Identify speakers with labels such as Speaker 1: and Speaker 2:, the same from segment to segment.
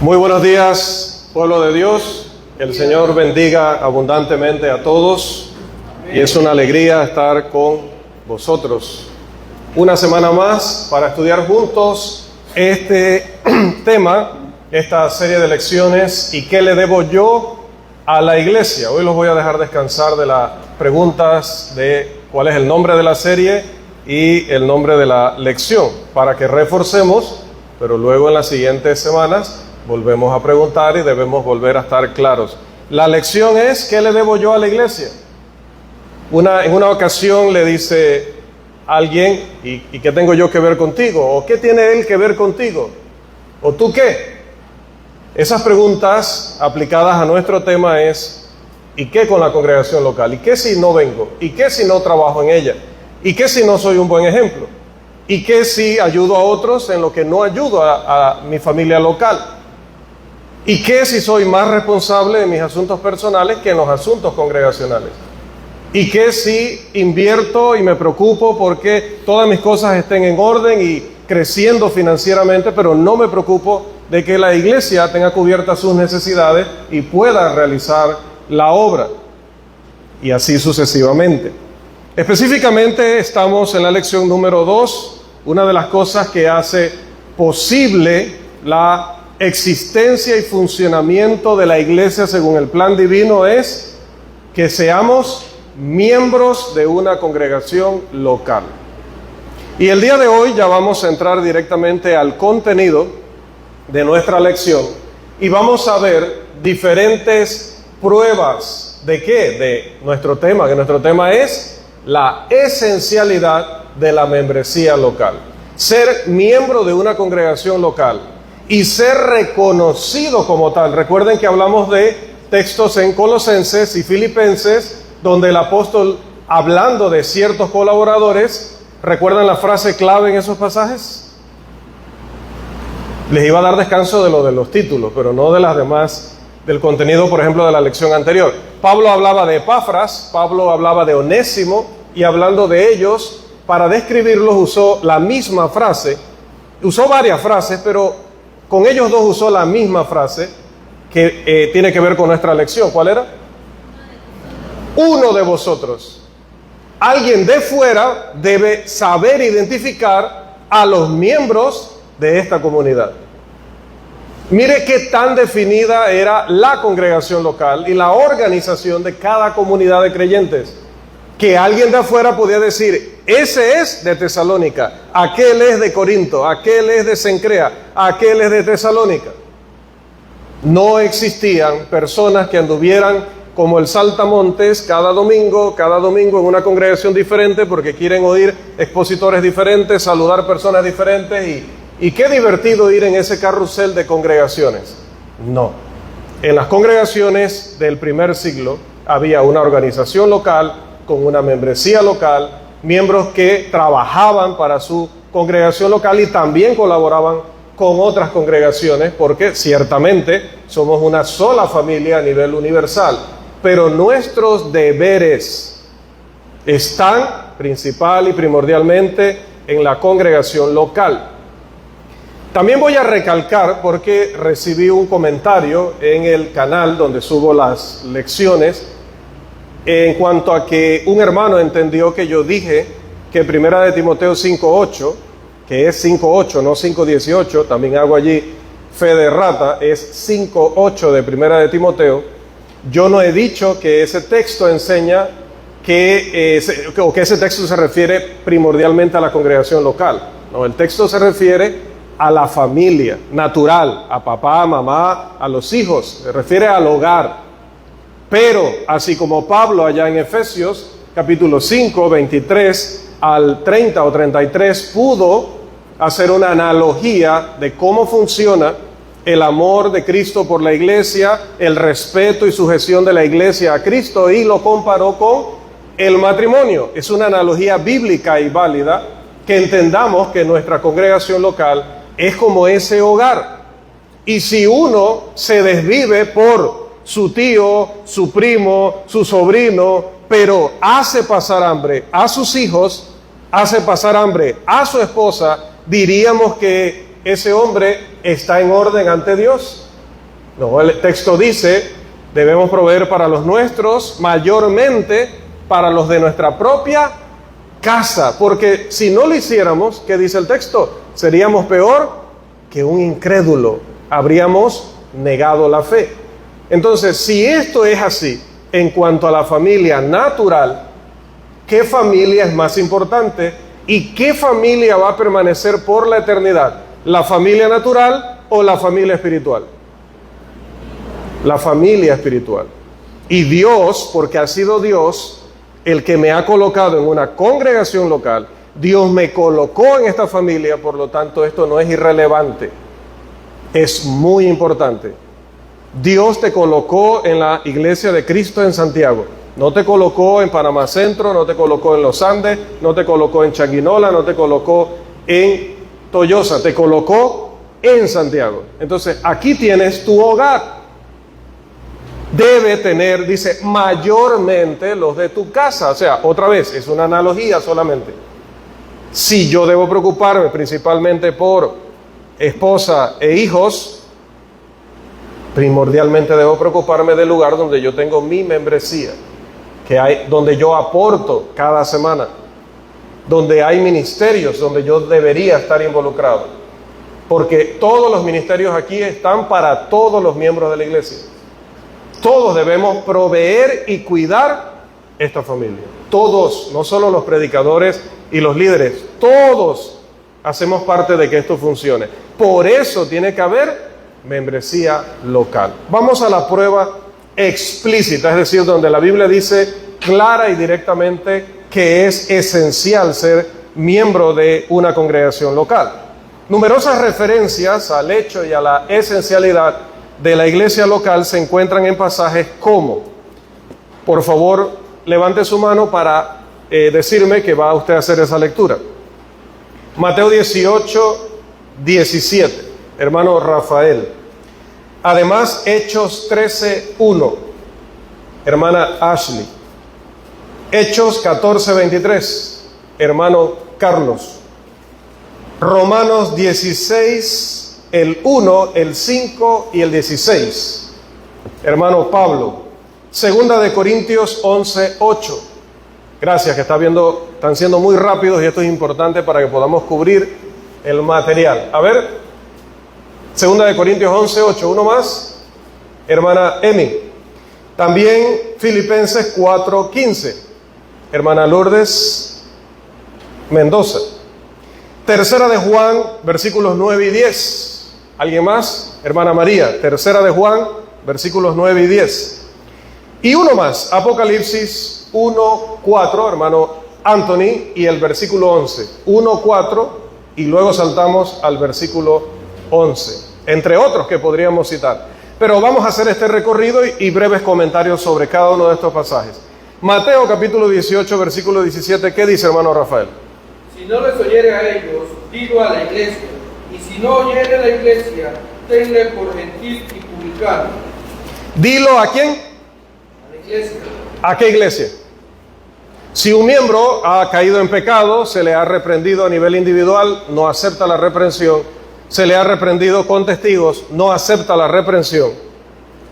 Speaker 1: Muy buenos días, pueblo de Dios. Que el Señor bendiga abundantemente a todos. Y es una alegría estar con vosotros una semana más para estudiar juntos este tema, esta serie de lecciones. ¿Y qué le debo yo a la iglesia? Hoy los voy a dejar descansar de las preguntas de cuál es el nombre de la serie y el nombre de la lección, para que reforcemos, pero luego en las siguientes semanas volvemos a preguntar y debemos volver a estar claros. La lección es: ¿qué le debo yo a la iglesia? En una ocasión le dice alguien: ¿y qué tengo yo que ver contigo? ¿O qué tiene él que ver contigo? ¿O tú qué? Esas preguntas aplicadas a nuestro tema es: ¿y qué con la congregación local? ¿Y qué si no vengo? ¿Y qué si no trabajo en ella? ¿Y qué si no soy un buen ejemplo? ¿Y qué si ayudo a otros en lo que no ayudo a mi familia local? ¿Y qué si soy más responsable de mis asuntos personales que en los asuntos congregacionales? ¿Y qué si invierto y me preocupo porque todas mis cosas estén en orden y creciendo financieramente, pero no me preocupo de que la iglesia tenga cubiertas sus necesidades y pueda realizar la obra? Y así sucesivamente. Específicamente estamos en la lección número 2. Una de las cosas que hace posible la existencia y funcionamiento de la iglesia según el plan divino es que seamos miembros de una congregación local. Y el día de hoy ya vamos a entrar directamente al contenido de nuestra lección y vamos a ver diferentes pruebas de ¿qué? De nuestro tema, que nuestro tema es la esencialidad de la membresía local. Ser miembro de una congregación local y ser reconocido como tal. Recuerden que hablamos de textos en Colosenses y Filipenses, donde el apóstol, hablando de ciertos colaboradores, ¿recuerdan la frase clave en esos pasajes? Les iba a dar descanso de lo de los títulos, pero no de las demás, del contenido, por ejemplo, de la lección anterior. Pablo hablaba de Epafras, Pablo hablaba de Onésimo, y hablando de ellos, para describirlos usó la misma frase. Usó varias frases, pero con ellos dos usó la misma frase que tiene que ver con nuestra lección. ¿Cuál era? Uno de vosotros. Alguien de fuera debe saber identificar a los miembros de esta comunidad. Mire qué tan definida era la congregación local y la organización de cada comunidad de creyentes, que alguien de afuera podía decir: ese es de Tesalónica, aquel es de Corinto, aquel es de Cencrea, aquel es de Tesalónica. No existían personas que anduvieran como el saltamontes cada domingo en una congregación diferente porque quieren oír expositores diferentes, saludar personas diferentes y qué divertido ir en ese carrusel de congregaciones. No. En las congregaciones del primer siglo había una organización local con una membresía local, miembros que trabajaban para su congregación local y también colaboraban con otras congregaciones, porque ciertamente somos una sola familia a nivel universal, pero nuestros deberes están principal y primordialmente en la congregación local. También voy a recalcar, porque recibí un comentario en el canal donde subo las lecciones, en cuanto a que un hermano entendió que yo dije que Primera de Timoteo 5:8, que es 5:8, no 5:18, también hago allí fe de rata, es 5:8 de Primera de Timoteo. Yo no he dicho que ese texto enseña que ese texto se refiere primordialmente a la congregación local. No, el texto se refiere a la familia natural, a papá, mamá, a los hijos, se refiere al hogar. Pero, así como Pablo allá en Efesios, capítulo 5, 23 al 30 o 33, pudo hacer una analogía de cómo funciona el amor de Cristo por la iglesia, el respeto y sujeción de la iglesia a Cristo, y lo comparó con el matrimonio. Es una analogía bíblica y válida que entendamos que nuestra congregación local es como ese hogar. Y si uno se desvive por su tío, su primo, su sobrino, pero hace pasar hambre a sus hijos, hace pasar hambre a su esposa, diríamos que ese hombre está en orden ante Dios. No, el texto dice, debemos proveer para los nuestros, mayormente para los de nuestra propia casa, porque si no lo hiciéramos, ¿qué dice el texto? Seríamos peor que un incrédulo, habríamos negado la fe. Entonces, si esto es así, en cuanto a la familia natural, ¿qué familia es más importante? ¿Y qué familia va a permanecer por la eternidad? ¿La familia natural o la familia espiritual? La familia espiritual. Y Dios, porque ha sido Dios el que me ha colocado en una congregación local, Dios me colocó en esta familia, por lo tanto esto no es irrelevante, es muy importante. Dios te colocó en la iglesia de Cristo en Santiago, no te colocó en Panamá Centro, no te colocó en Los Andes, no te colocó en Changuinola, no te colocó en Toyosa, te colocó en Santiago. Entonces aquí tienes tu hogar. Debe tener, dice, mayormente los de tu casa. O sea, otra vez, es una analogía solamente. Si yo debo preocuparme principalmente por esposa e hijos, primordialmente debo preocuparme del lugar donde yo tengo mi membresía, donde yo aporto cada semana, donde hay ministerios donde yo debería estar involucrado, porque todos los ministerios aquí están para todos los miembros de la iglesia. Todos debemos proveer y cuidar esta familia. Todos, no solo los predicadores y los líderes, todos hacemos parte de que esto funcione. Por eso tiene que haber membresía local. Vamos a la prueba explícita, es decir, donde la Biblia dice clara y directamente que es esencial ser miembro de una congregación local. Numerosas referencias al hecho y a la esencialidad de la iglesia local se encuentran en pasajes como, por favor, levante su mano para decirme que va usted a hacer esa lectura. Mateo 18, 17, hermano Rafael. Además, Hechos 13, 1, hermana Ashley. Hechos 14, 23, hermano Carlos. Romanos 16, el 1, el 5 y el 16, hermano Pablo. Segunda de Corintios 11, 8. Gracias, que están siendo muy rápidos y esto es importante para que podamos cubrir el material. A ver, Segunda de Corintios 11, 8, uno más, hermana Emi. También Filipenses 4, 15, hermana Lourdes Mendoza. Tercera de Juan, versículos 9 y 10. ¿Alguien más? Hermana María, Tercera de Juan, versículos 9 y 10. Y uno más, Apocalipsis 1, 4, hermano Anthony, y el versículo 11. 1, 4, y luego saltamos al versículo 11. Entre otros que podríamos citar. Pero vamos a hacer este recorrido y breves comentarios sobre cada uno de estos pasajes. Mateo capítulo 18, versículo 17, ¿qué dice, hermano Rafael?
Speaker 2: Si no les oyere a ellos, dilo a la iglesia. Y si no oyere la iglesia, tenle por gentil y publicano.
Speaker 1: ¿Dilo a quién?
Speaker 2: A la iglesia.
Speaker 1: ¿A qué iglesia? Si un miembro ha caído en pecado, se le ha reprendido a nivel individual, no acepta la reprensión. Se le ha reprendido con testigos, no acepta la reprensión.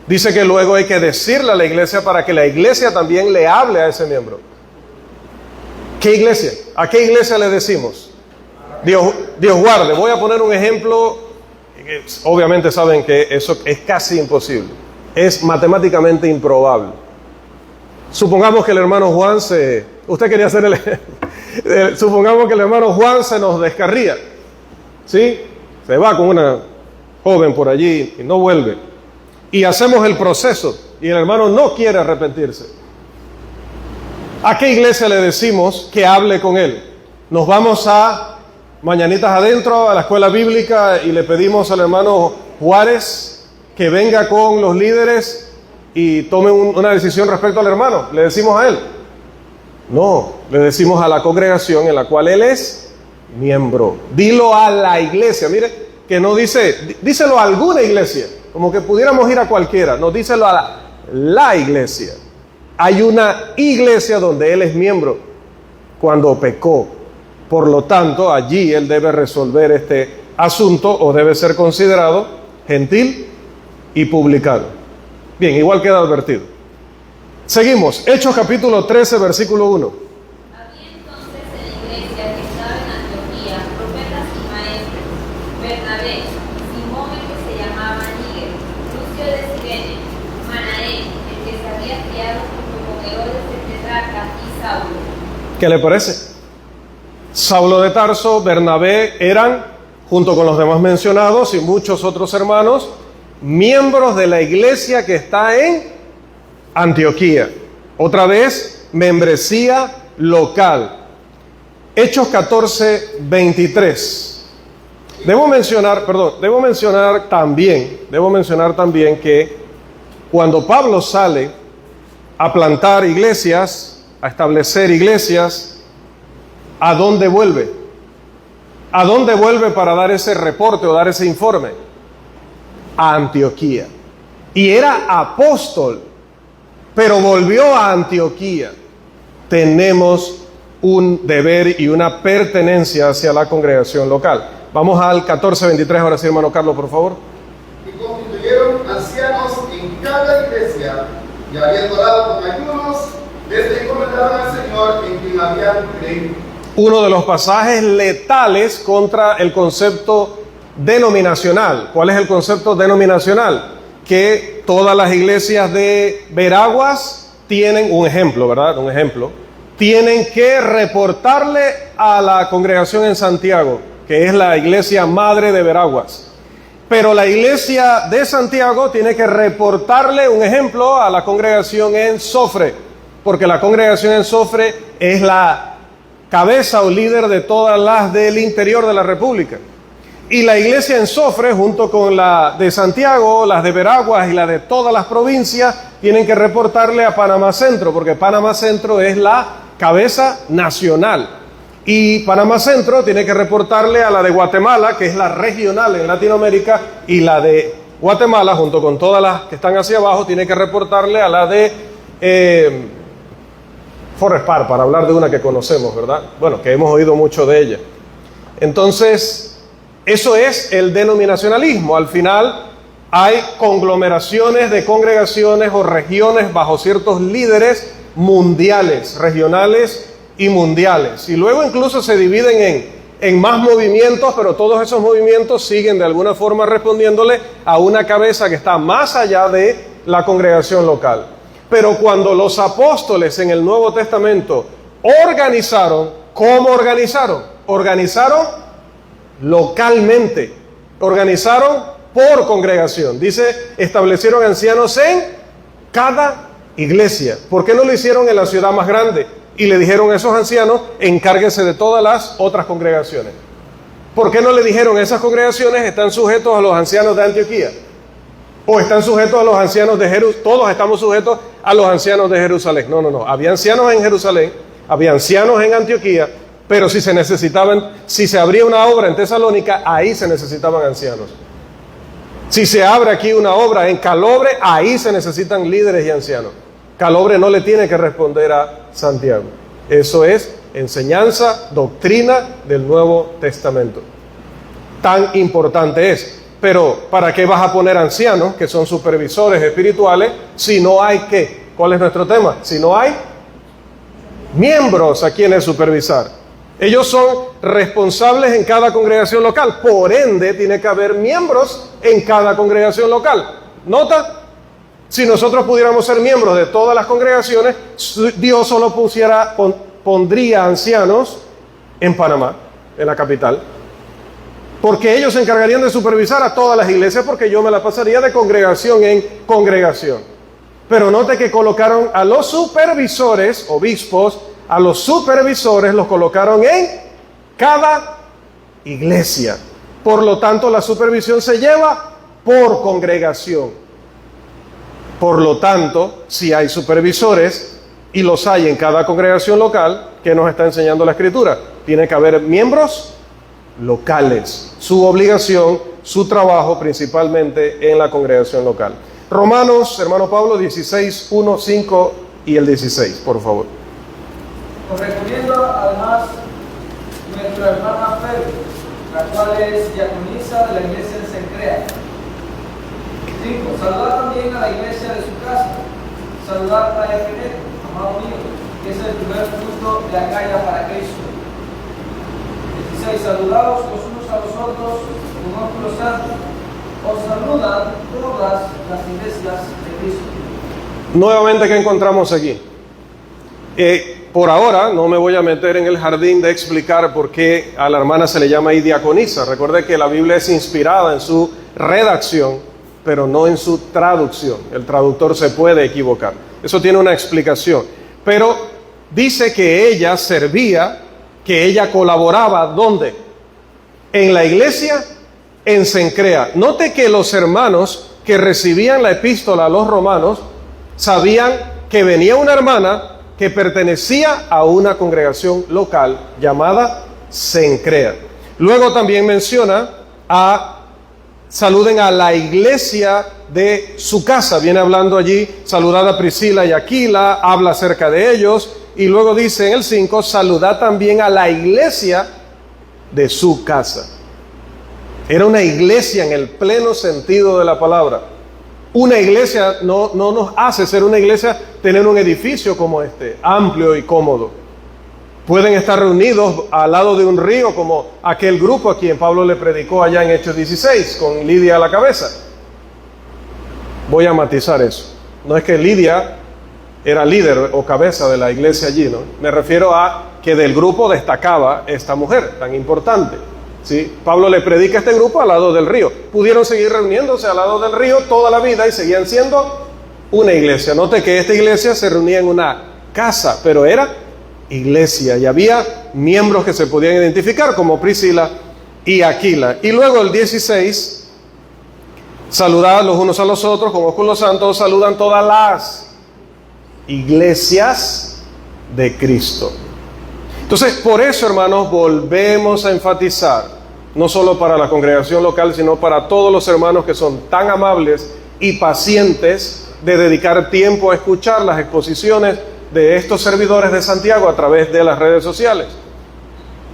Speaker 1: Dice que luego hay que decirle a la iglesia para que la iglesia también le hable a ese miembro. ¿Qué iglesia? ¿A qué iglesia le decimos? Dios guarde. Voy a poner un ejemplo. Obviamente saben que eso es casi imposible. Es matemáticamente improbable. Supongamos que el hermano Juan usted quería hacer supongamos que el hermano Juan se nos descarría. ¿Sí? Se va con una joven por allí y no vuelve. Y hacemos el proceso y el hermano no quiere arrepentirse. ¿A qué iglesia le decimos que hable con él? Nos vamos a Mañanitas Adentro, a la escuela bíblica, y le pedimos al hermano Juárez que venga con los líderes y tome una decisión respecto al hermano. ¿Le decimos a él? No, le decimos a la congregación en la cual él es miembro. Dilo a la iglesia. Mire, que no díselo a alguna iglesia, como que pudiéramos ir a cualquiera. No, díselo a la iglesia. Hay una iglesia donde él es miembro cuando pecó. Por lo tanto, allí él debe resolver este asunto o debe ser considerado gentil y publicaron. Bien, igual queda advertido. Seguimos, Hechos capítulo 13, versículo 1.
Speaker 3: Había entonces en la iglesia que estaba en Antioquía profetas y maestros: Bernabé, Simón el que se llamaba Níger, Lucio de Cirene, Manaén, el que se había criado junto con Herodes el tetrarca, y Saulo.
Speaker 1: ¿Qué le parece? Saulo de Tarso, Bernabé eran, junto con los demás mencionados y muchos otros hermanos, miembros de la iglesia que está en Antioquía. Otra vez, membresía local. Hechos 14, 23. Debo mencionar también que cuando Pablo sale a plantar iglesias, a establecer iglesias, ¿a dónde vuelve? ¿A dónde vuelve para dar ese reporte o dar ese informe? A Antioquía. Y era apóstol, pero volvió a Antioquía. Tenemos un deber y una pertenencia hacia la congregación local. Vamos al 14:23, ahora sí, hermano Carlos, por favor.
Speaker 4: Y constituyeron ancianos en cada iglesia, y habiendo orado con ayunos, les encomendaron al Señor en quien habían creído.
Speaker 1: Uno de los pasajes letales contra el concepto denominacional. ¿Cuál es el concepto denominacional? Que todas las iglesias de Veraguas tienen un ejemplo, ¿verdad? Un ejemplo. Tienen que reportarle a la congregación en Santiago, que es la iglesia madre de Veraguas. Pero la iglesia de Santiago tiene que reportarle un ejemplo a la congregación en Sofre, porque la congregación en Sofre es la cabeza o líder de todas las del interior de la República. Y la iglesia en Sofre, junto con la de Santiago, las de Veraguas y la de todas las provincias, tienen que reportarle a Panamá Centro, porque Panamá Centro es la cabeza nacional. Y Panamá Centro tiene que reportarle a la de Guatemala, que es la regional en Latinoamérica, y la de Guatemala, junto con todas las que están hacia abajo, tiene que reportarle a la de Forest Park, para hablar de una que conocemos, ¿verdad? Bueno, que hemos oído mucho de ella. Entonces, eso es el denominacionalismo. Al final hay conglomeraciones de congregaciones o regiones bajo ciertos líderes mundiales, regionales y mundiales. Y luego incluso se dividen en más movimientos, pero todos esos movimientos siguen de alguna forma respondiéndole a una cabeza que está más allá de la congregación local. Pero cuando los apóstoles en el Nuevo Testamento organizaron, ¿cómo organizaron? Organizaron localmente, organizaron por congregación. Dice, establecieron ancianos en cada iglesia. ¿Por qué no lo hicieron en la ciudad más grande? Y le dijeron a esos ancianos, encárguense de todas las otras congregaciones. ¿Por qué no le dijeron esas congregaciones están sujetos a los ancianos de Antioquía? O están sujetos a los ancianos de Jerusalén. Todos estamos sujetos a los ancianos de Jerusalén. No. Había ancianos en Jerusalén, había ancianos en Antioquía, pero si se abría una obra en Tesalónica, ahí se necesitaban ancianos. Si se abre aquí una obra en Calobre, ahí se necesitan líderes y ancianos. Calobre no le tiene que responder a Santiago. Eso es enseñanza, doctrina del Nuevo Testamento. Tan importante es. Pero, ¿para qué vas a poner ancianos, que son supervisores espirituales, si no hay qué? ¿Cuál es nuestro tema? Si no hay miembros a quienes supervisar. Ellos son responsables en cada congregación local. Por ende, tiene que haber miembros en cada congregación local. ¿Nota? Si nosotros pudiéramos ser miembros de todas las congregaciones, Dios solo pondría ancianos en Panamá, en la capital. Porque ellos se encargarían de supervisar a todas las iglesias, porque yo me la pasaría de congregación en congregación. Pero note que colocaron a los supervisores, obispos, a los supervisores los colocaron en cada iglesia. Por lo tanto, la supervisión se lleva por congregación. Por lo tanto, si hay supervisores, y los hay en cada congregación local, ¿qué nos está enseñando la Escritura? Tiene que haber miembros locales. Su obligación, su trabajo principalmente en la congregación local. Romanos, hermano Pablo, 16, 1, 5 y el 16, por favor.
Speaker 2: Os recomiendo además nuestra hermana Febe, la cual es diaconisa de la iglesia de Cencrea. 5. Saludad también a la iglesia de su casa. Saludad a Epeneto, amado mío, que es el primer fruto de Acaya para Cristo. 16. Saludaos los unos a los otros con ósculo santo. Os saludan todas las iglesias de Cristo.
Speaker 1: Nuevamente, ¿qué encontramos aquí? Por ahora no me voy a meter en el jardín de explicar por qué a la hermana se le llama ahí diaconisa. Recuerde que la Biblia es inspirada en su redacción, pero no en su traducción. El traductor se puede equivocar. Eso tiene una explicación. Pero dice que ella servía, que ella colaboraba, ¿dónde? En la iglesia en Cencrea. Note que los hermanos que recibían la epístola a los romanos sabían que venía una hermana que pertenecía a una congregación local llamada Cencrea. Luego también menciona saluden a la iglesia de su casa. Viene hablando allí, saludad a Priscila y Aquila, habla acerca de ellos. Y luego dice en el 5, saludad también a la iglesia de su casa. Era una iglesia en el pleno sentido de la palabra. Una iglesia no nos hace ser una iglesia tener un edificio como este, amplio y cómodo. Pueden estar reunidos al lado de un río como aquel grupo a quien Pablo le predicó allá en Hechos 16, con Lidia a la cabeza. Voy a matizar eso. No es que Lidia era líder o cabeza de la iglesia allí, ¿no? Me refiero a que del grupo destacaba esta mujer tan importante. ¿Sí? Pablo le predica a este grupo al lado del río. Pudieron seguir reuniéndose al lado del río toda la vida y seguían siendo una iglesia. Note que esta iglesia se reunía en una casa, pero era iglesia y había miembros que se podían identificar como Priscila y Aquila. Y luego el 16, saludad los unos a los otros con ósculo santo, saludan todas las iglesias de Cristo. Entonces, por eso, hermanos, volvemos a enfatizar, no solo para la congregación local, sino para todos los hermanos que son tan amables y pacientes de dedicar tiempo a escuchar las exposiciones de estos servidores de Santiago a través de las redes sociales.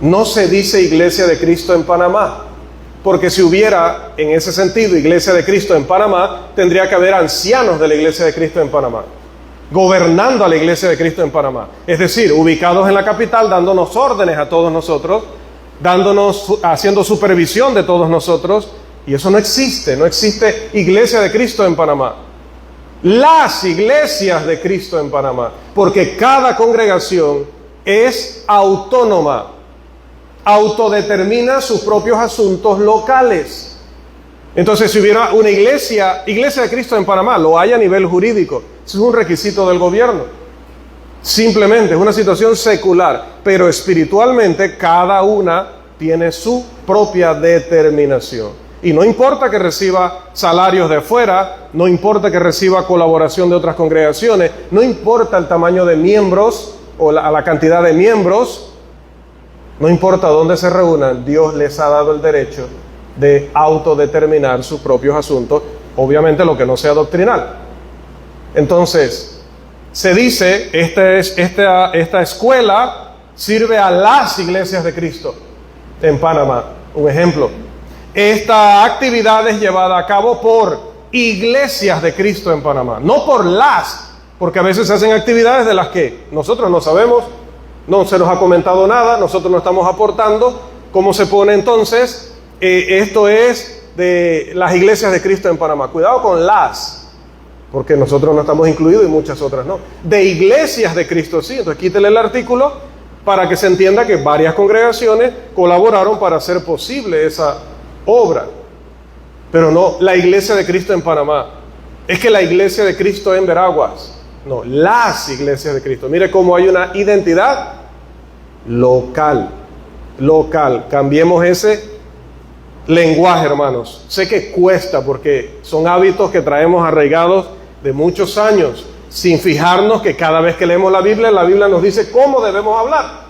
Speaker 1: No se dice Iglesia de Cristo en Panamá, porque si hubiera en ese sentido Iglesia de Cristo en Panamá, tendría que haber ancianos de la Iglesia de Cristo en Panamá, gobernando a la Iglesia de Cristo en Panamá, es decir, ubicados en la capital, dándonos órdenes a todos nosotros, haciendo supervisión de todos nosotros, y eso no existe Iglesia de Cristo en Panamá. Las iglesias de Cristo en Panamá, porque cada congregación es autónoma, autodetermina sus propios asuntos locales. Entonces, si hubiera una iglesia de Cristo en Panamá, lo hay a nivel jurídico, eso es un requisito del gobierno. Simplemente es una situación secular, pero espiritualmente cada una tiene su propia determinación. Y no importa que reciba salarios de afuera, no importa que reciba colaboración de otras congregaciones, no importa el tamaño de miembros o la cantidad de miembros, no importa dónde se reúnan, Dios les ha dado el derecho de autodeterminar sus propios asuntos, obviamente lo que no sea doctrinal. Entonces, se dice, esta escuela sirve a las iglesias de Cristo en Panamá. Un ejemplo, esta actividad es llevada a cabo por iglesias de Cristo en Panamá, no porque a veces se hacen actividades de las que nosotros no sabemos, no se nos ha comentado nada, nosotros no estamos aportando. ¿Cómo se pone entonces? Esto es de las iglesias de Cristo en Panamá. Cuidado con porque nosotros no estamos incluidos y muchas otras no. De iglesias de Cristo sí. Entonces quítele el artículo para que se entienda que varias congregaciones colaboraron para hacer posible esa obra. Pero no la iglesia de Cristo en Panamá. Es que la iglesia de Cristo en Veraguas. No, las iglesias de Cristo. Mire cómo hay una identidad local. Cambiemos ese lenguaje, hermanos. Sé que cuesta porque son hábitos que traemos arraigados de muchos años, sin fijarnos que cada vez que leemos la Biblia nos dice cómo debemos hablar.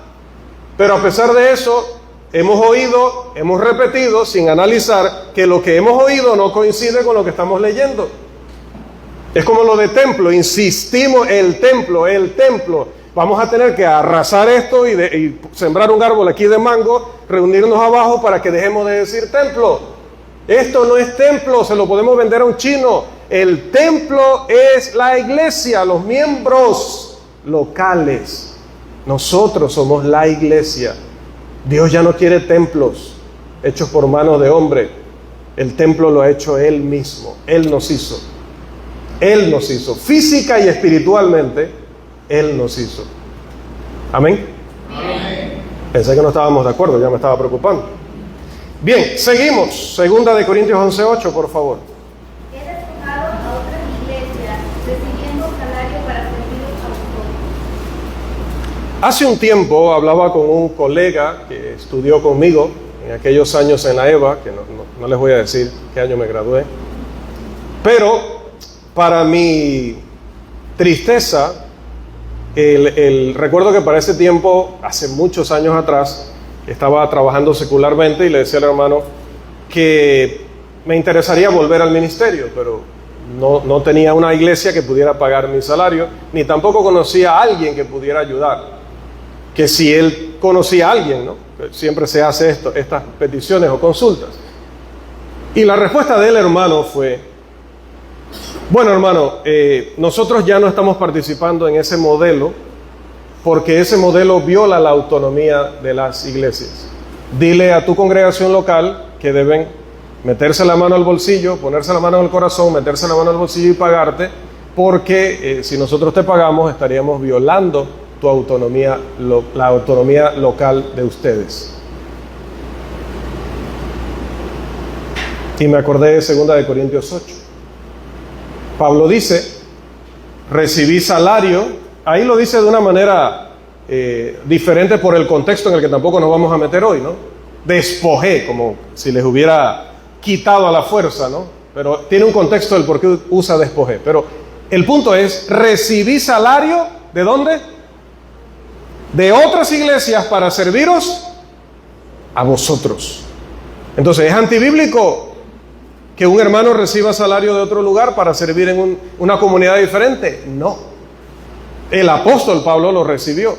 Speaker 1: Pero a pesar de eso, hemos oído, hemos repetido, sin analizar, que lo que hemos oído no coincide con lo que estamos leyendo. Es como lo de templo, insistimos, el templo. Vamos a tener que arrasar esto y sembrar un árbol aquí de mango, reunirnos abajo para que dejemos de decir templo. Esto no es templo, se lo podemos vender a un chino. El templo es la iglesia, los miembros locales. Nosotros somos la iglesia. Dios ya no quiere templos hechos por manos de hombre. El templo lo ha hecho Él mismo. Él nos hizo. Él nos hizo. Física y espiritualmente, Él nos hizo. Amén.
Speaker 4: Amén.
Speaker 1: Pensé que no estábamos de acuerdo, ya me estaba preocupando. Bien, seguimos. 2 Corintios 11:8, por favor.
Speaker 3: He despojado a otras iglesias, recibiendo salario para serviros a vosotros.
Speaker 1: Hace un tiempo hablaba con un colega que estudió conmigo en aquellos años en la EVA, que no les voy a decir qué año me gradué, pero para mi tristeza, recuerdo que para ese tiempo, hace muchos años atrás, estaba trabajando secularmente y le decía al hermano que me interesaría volver al ministerio, pero no tenía una iglesia que pudiera pagar mi salario, ni tampoco conocía a alguien que pudiera ayudar. Que si él conocía a alguien, ¿no? Siempre se hace estas peticiones o consultas. Y la respuesta del hermano fue: bueno, hermano, nosotros ya no estamos participando en ese modelo porque ese modelo viola la autonomía de las iglesias. Dile a tu congregación local que deben meterse la mano al bolsillo, ponerse la mano al corazón, meterse la mano al bolsillo y pagarte, porque si nosotros te pagamos estaríamos violando tu autonomía, la autonomía local de ustedes. Y me acordé de 2 Corintios 8. Pablo dice: recibí salario. Ahí lo dice de una manera diferente por el contexto en el que tampoco nos vamos a meter hoy, ¿no? Despojé, como si les hubiera quitado a la fuerza, ¿no? Pero tiene un contexto del por qué usa despojé. Pero el punto es: recibí salario, ¿de dónde? De otras iglesias para serviros a vosotros. Entonces, ¿es antibíblico que un hermano reciba salario de otro lugar para servir en una comunidad diferente? No. El apóstol Pablo lo recibió.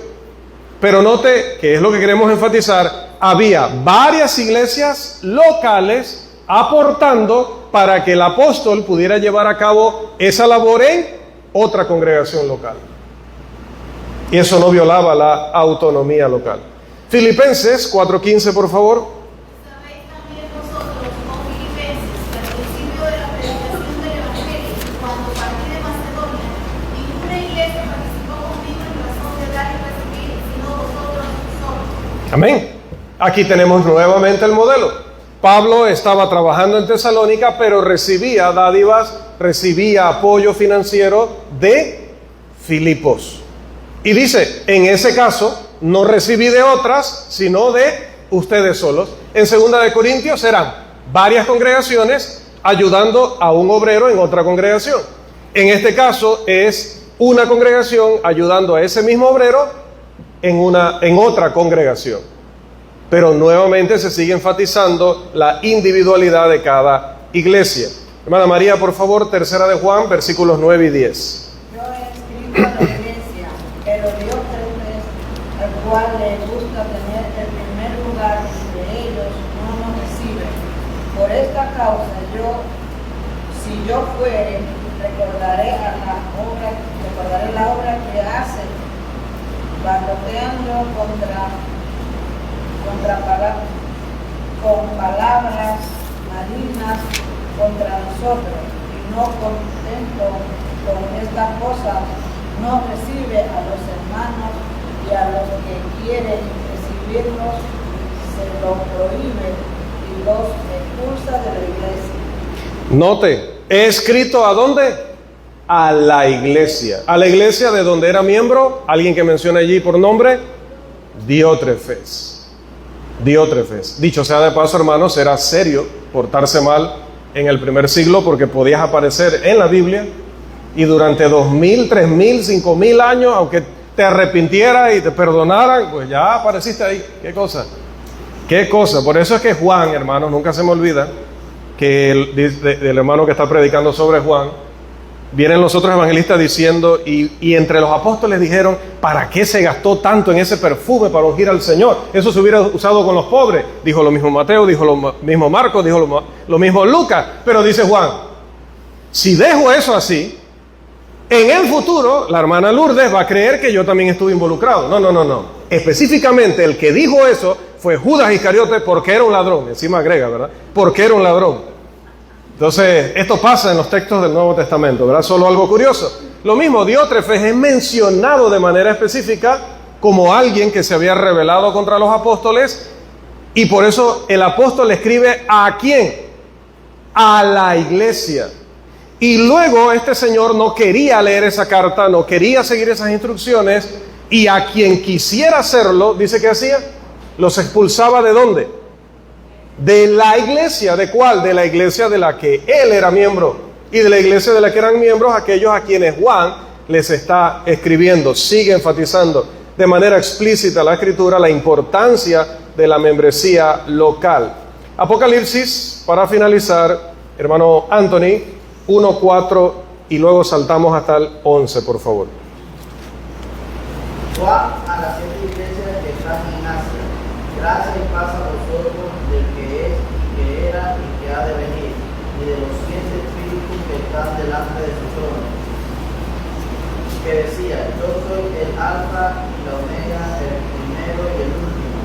Speaker 1: Pero note que es lo que queremos enfatizar: había varias iglesias locales aportando para que el apóstol pudiera llevar a cabo esa labor en otra congregación local. Y eso no violaba la autonomía local. Filipenses 4:15, por favor.
Speaker 3: Sabéis también vosotros, oh filipenses, que al principio de la predicación del Evangelio, cuando partí de Macedonia, ninguna iglesia participó conmigo en razón de dar y recibir, sino vosotros solos.
Speaker 1: Amén. Aquí tenemos nuevamente el modelo. Pablo estaba trabajando en Tesalónica, pero recibía dádivas, recibía apoyo financiero de Filipos. Y dice: en ese caso, no recibí de otras, sino de ustedes solos. En 2 Corintios eran varias congregaciones ayudando a un obrero en otra congregación. En este caso es una congregación ayudando a ese mismo obrero en otra congregación. Pero nuevamente se sigue enfatizando la individualidad de cada iglesia. Hermana María, por favor, 3 de Juan, versículos 9 y 10.
Speaker 5: Yo he escrito a la iglesia, pero Diótrefes, al cual le gusta tener el primer lugar entre ellos, no nos recibe. Por esta causa si yo fuere, recordaré la obra que hacen, baloteando con palabras malignas contra nosotros, y no contento con estas cosas, no recibe a los hermanos, y a los que quieren recibirlos se los prohíbe y los expulsa de la iglesia.
Speaker 1: Note, he escrito ¿a dónde? A la iglesia. A la iglesia de donde era miembro, alguien que menciona allí por nombre, Diótrefes. Diótrefes. Dicho sea de paso, hermanos, era serio portarse mal en el primer siglo, porque podías aparecer en la Biblia y durante 2000, 3000, 5000 años, aunque te arrepintieras y te perdonaran, pues ya apareciste ahí. ¿Qué cosa? ¿Qué cosa? Por eso es que Juan, hermanos, nunca se me olvida que el hermano que está predicando sobre Juan Vienen los otros evangelistas diciendo, y entre los apóstoles dijeron, ¿para qué se gastó tanto en ese perfume para ungir al Señor? Eso se hubiera usado con los pobres. Dijo lo mismo Mateo, dijo lo mismo Marcos, dijo lo mismo Lucas. Pero dice Juan, si dejo eso así, en el futuro la hermana Lourdes va a creer que yo también estuve involucrado. No. Específicamente el que dijo eso fue Judas Iscariote, porque era un ladrón. Encima agrega, ¿verdad? Porque era un ladrón. Entonces, esto pasa en los textos del Nuevo Testamento, ¿verdad? Solo algo curioso. Lo mismo, Diótrefes es mencionado de manera específica como alguien que se había rebelado contra los apóstoles, y por eso el apóstol escribe ¿a quién? A la iglesia. Y luego este señor no quería leer esa carta, no quería seguir esas instrucciones, y a quien quisiera hacerlo, dice que hacía, los expulsaba ¿de dónde? De la iglesia. ¿De cuál? De la iglesia de la que él era miembro, y de la iglesia de la que eran miembros aquellos a quienes Juan les está escribiendo. Sigue enfatizando de manera explícita la escritura la importancia de la membresía local. Apocalipsis, para finalizar, hermano Anthony, 1:4 y luego saltamos hasta el 11, por favor.
Speaker 6: Juan a las 7 iglesias que están en Asia, gracia y paz a vosotros del que es, y que era, y que ha de venir, y de los 7 espíritus que están delante de su trono, que decía, yo soy el alfa y la omega, el primero y el último.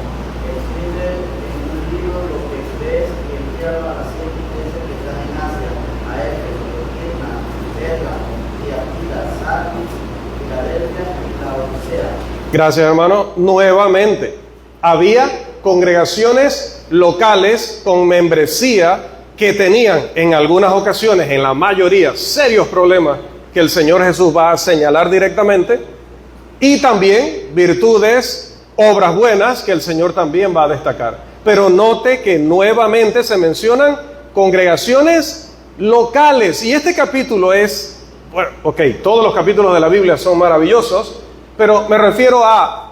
Speaker 6: Escribe en un libro lo que ves y envíalo a las 7 iglesias que están en Asia, a Éfeso, Esmirna, Pérgamo, Tiatira, Sardis, Filadelfia y Laodicea.
Speaker 1: Gracias, hermano. Nuevamente, había congregaciones locales con membresía que tenían en algunas ocasiones, en la mayoría, serios problemas que el Señor Jesús va a señalar directamente, y también virtudes, obras buenas que el Señor también va a destacar. Pero note que nuevamente se mencionan congregaciones locales, y este capítulo es, bueno, todos los capítulos de la Biblia son maravillosos, pero me refiero a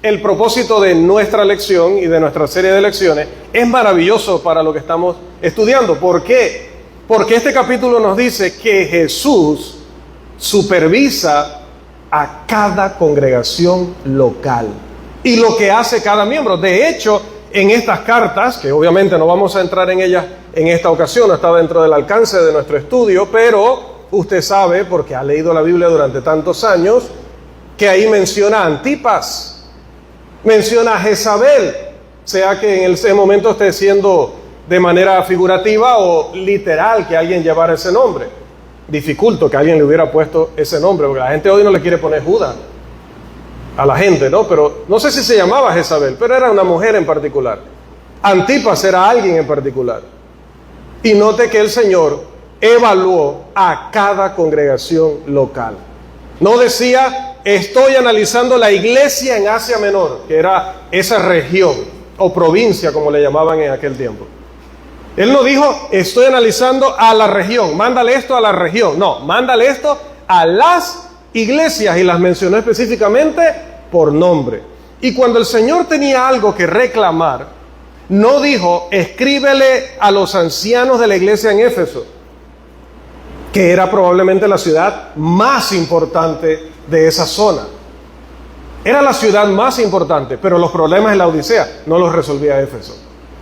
Speaker 1: el propósito de nuestra lección y de nuestra serie de lecciones. Es maravilloso para lo que estamos estudiando. ¿Por qué? Porque este capítulo nos dice que Jesús supervisa a cada congregación local y lo que hace cada miembro. De hecho, en estas cartas, que obviamente no vamos a entrar en ellas en esta ocasión, no está dentro del alcance de nuestro estudio, pero usted sabe, porque ha leído la Biblia durante tantos años, que ahí menciona a Antipas, menciona a Jezabel, sea que en ese momento esté siendo de manera figurativa o literal que alguien llevara ese nombre. Dificulto que alguien le hubiera puesto ese nombre, porque la gente hoy no le quiere poner Judas a la gente, ¿no? Pero no sé si se llamaba Jezabel, pero era una mujer en particular. Antipas era alguien en particular. Y note que el Señor evaluó a cada congregación local. No decía, estoy analizando la iglesia en Asia Menor, que era esa región o provincia como le llamaban en aquel tiempo. Él no dijo, estoy analizando a la región, mándale esto a la región. No, mándale esto a las iglesias, y las mencionó específicamente por nombre. Y cuando el Señor tenía algo que reclamar, no dijo, escríbele a los ancianos de la iglesia en Éfeso, que era probablemente la ciudad más importante de esa zona. Era la ciudad más importante, pero los problemas en la Odisea no los resolvía Éfeso.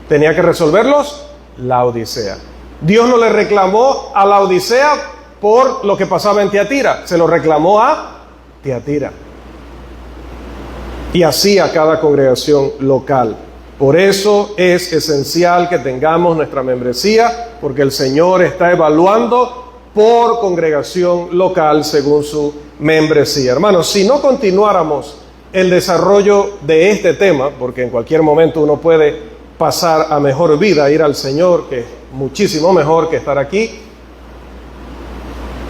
Speaker 1: Tenía que resolverlos la Odisea. Dios no le reclamó a la Odisea por lo que pasaba en Tiatira, se lo reclamó a Tiatira. Y así a cada congregación local. Por eso es esencial que tengamos nuestra membresía, porque el Señor está evaluando por congregación local según su membresía. Hermanos, si no continuáramos el desarrollo de este tema, porque en cualquier momento uno puede pasar a mejor vida, ir al Señor, que es muchísimo mejor que estar aquí,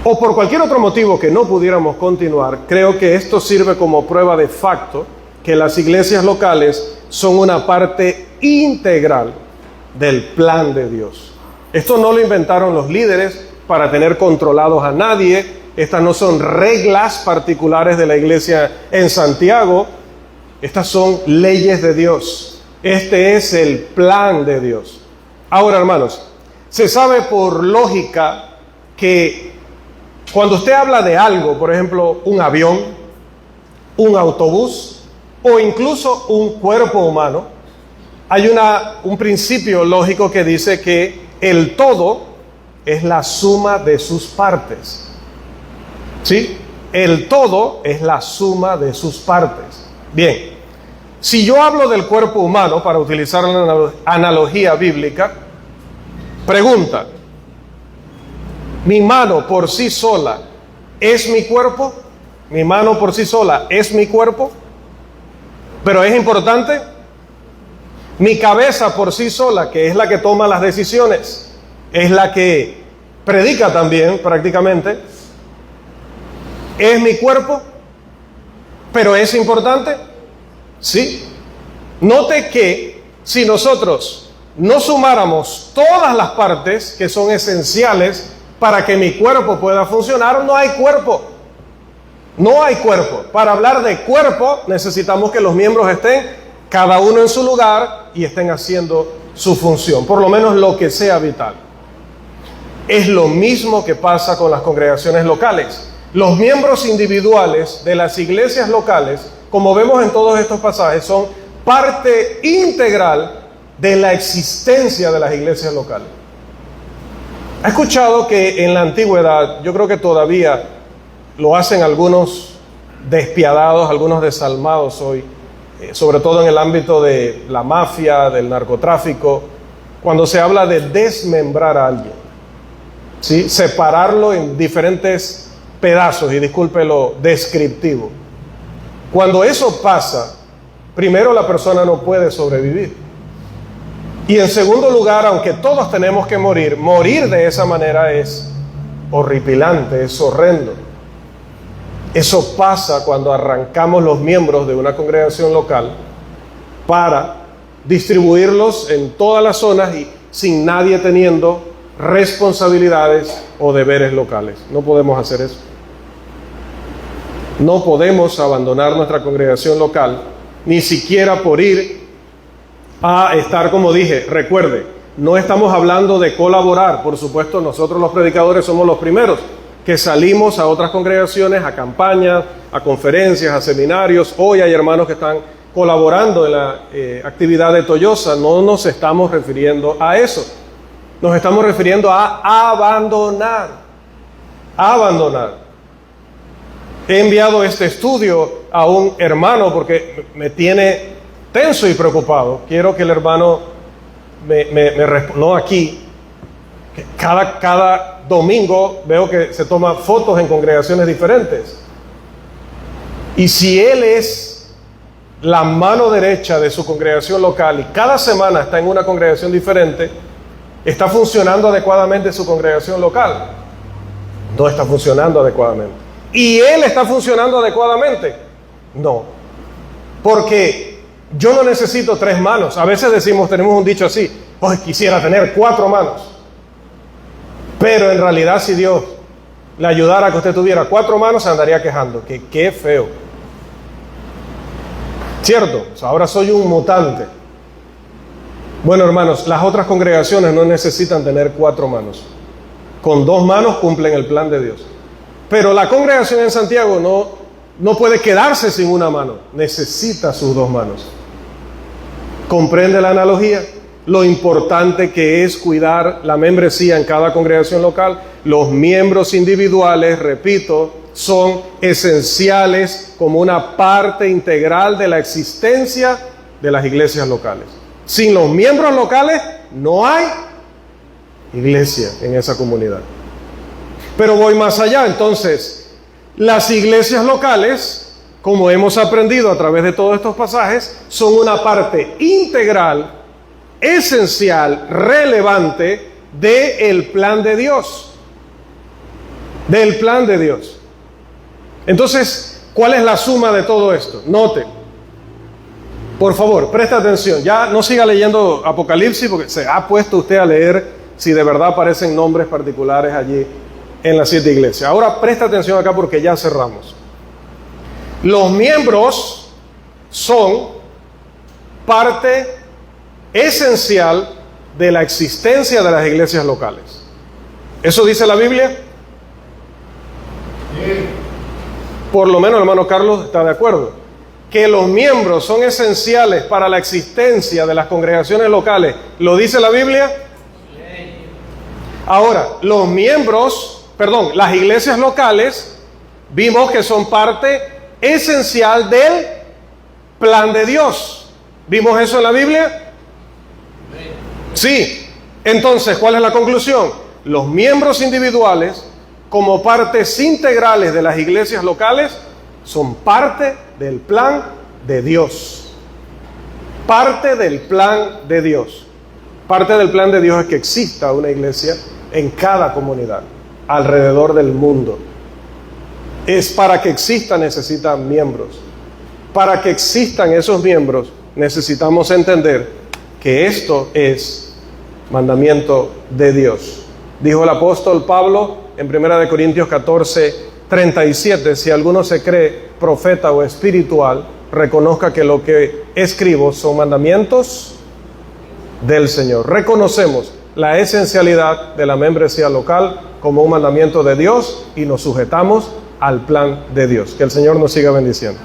Speaker 1: o por cualquier otro motivo que no pudiéramos continuar, creo que esto sirve como prueba de facto que las iglesias locales son una parte integral del plan de Dios. Esto no lo inventaron los líderes para tener controlados a nadie. Estas no son reglas particulares de la iglesia en Santiago. Estas son leyes de Dios. Este es el plan de Dios. Ahora, hermanos, se sabe por lógica que Cuando usted habla de algo, por ejemplo, un avión, un autobús o incluso un cuerpo humano, hay un principio lógico que dice que el todo es la suma de sus partes. ¿Sí? El todo es la suma de sus partes. Bien, si yo hablo del cuerpo humano, para utilizar una analogía bíblica, pregunta: ¿mi mano por sí sola es mi cuerpo? ¿Mi mano por sí sola es mi cuerpo? Pero es importante. Mi cabeza por sí sola, que es la que toma las decisiones, es la que predica también prácticamente, ¿es mi cuerpo? ¿Pero es importante? Sí. Note que si nosotros no sumáramos todas las partes que son esenciales para que mi cuerpo pueda funcionar, no hay cuerpo. No hay cuerpo. Para hablar de cuerpo necesitamos que los miembros estén cada uno en su lugar y estén haciendo su función, por lo menos lo que sea vital. Es lo mismo que pasa con las congregaciones locales. Los miembros individuales de las iglesias locales, como vemos en todos estos pasajes, son parte integral de la existencia de las iglesias locales. ¿Ha escuchado que en la antigüedad, yo creo que todavía lo hacen algunos despiadados, algunos desalmados hoy, sobre todo en el ámbito de la mafia, del narcotráfico, cuando se habla de desmembrar a alguien, ¿sí? Separarlo en diferentes pedazos, y disculpe lo descriptivo. Cuando eso pasa, primero la persona no puede sobrevivir. Y en segundo lugar, aunque todos tenemos que morir, morir de esa manera es horripilante, es horrendo. Eso pasa cuando arrancamos los miembros de una congregación local para distribuirlos en todas las zonas y sin nadie teniendo responsabilidades o deberes locales. No podemos hacer eso. No podemos abandonar nuestra congregación local, ni siquiera por ir a estar, como dije, recuerde, no estamos hablando de colaborar. Por supuesto, nosotros los predicadores somos los primeros que salimos a otras congregaciones, a campañas, a conferencias, a seminarios. Hoy hay hermanos que están colaborando en la actividad de Toyosa. No nos estamos refiriendo a eso. Nos estamos refiriendo a abandonar. Abandonar. He enviado este estudio a un hermano porque me tiene tenso y preocupado. Quiero que el hermano me responda, no aquí. Cada domingo veo que se toma fotos en congregaciones diferentes. Y si él es la mano derecha de su congregación local y cada semana está en una congregación diferente, ¿está funcionando adecuadamente su congregación local? No está funcionando adecuadamente. ¿Y él está funcionando adecuadamente? No. Porque yo no necesito 3 manos. A veces decimos, tenemos un dicho así: pues quisiera tener 4 manos. Pero en realidad, si Dios le ayudara a que usted tuviera 4 manos, se andaría quejando. Que qué feo. ¿Cierto? O sea, ahora soy un mutante. Bueno, hermanos, las otras congregaciones no necesitan tener 4 manos. Con 2 manos cumplen el plan de Dios. Pero la congregación en Santiago no puede quedarse sin una mano. Necesita sus 2 manos. ¿Comprende la analogía? Lo importante que es cuidar la membresía en cada congregación local. Los miembros individuales, repito, son esenciales como una parte integral de la existencia de las iglesias locales. Sin los miembros locales no hay iglesia en esa comunidad. Pero voy más allá. Entonces, las iglesias locales, como hemos aprendido a través de todos estos pasajes, son una parte integral, esencial, relevante del plan de Dios. Del plan de Dios. Entonces, ¿cuál es la suma de todo esto? Note, por favor, presta atención. Ya no siga leyendo Apocalipsis porque se ha puesto usted a leer si de verdad aparecen nombres particulares allí en las 7 iglesias. Ahora presta atención acá porque ya cerramos. Los miembros son parte esencial de la existencia de las iglesias locales. ¿Eso dice la Biblia? Por lo menos el hermano Carlos está de acuerdo. Que los miembros son esenciales para la existencia de las congregaciones locales. ¿Lo dice la Biblia? Ahora, las iglesias locales, vimos que son parte esencial del plan de Dios. ¿Vimos eso en la Biblia? Sí. Entonces, ¿cuál es la conclusión? Los miembros individuales, como partes integrales de las iglesias locales, son parte del plan de Dios. Parte del plan de Dios. Parte del plan de Dios es que exista una iglesia en cada comunidad, alrededor del mundo. Es para que exista, necesitan miembros. Para que existan esos miembros, necesitamos entender que esto es mandamiento de Dios. Dijo el apóstol Pablo en 1 Corintios 14:37, si alguno se cree profeta o espiritual, reconozca que lo que escribo son mandamientos del Señor. Reconocemos la esencialidad de la membresía local como un mandamiento de Dios y nos sujetamos al plan de Dios. Que el Señor nos siga bendiciendo.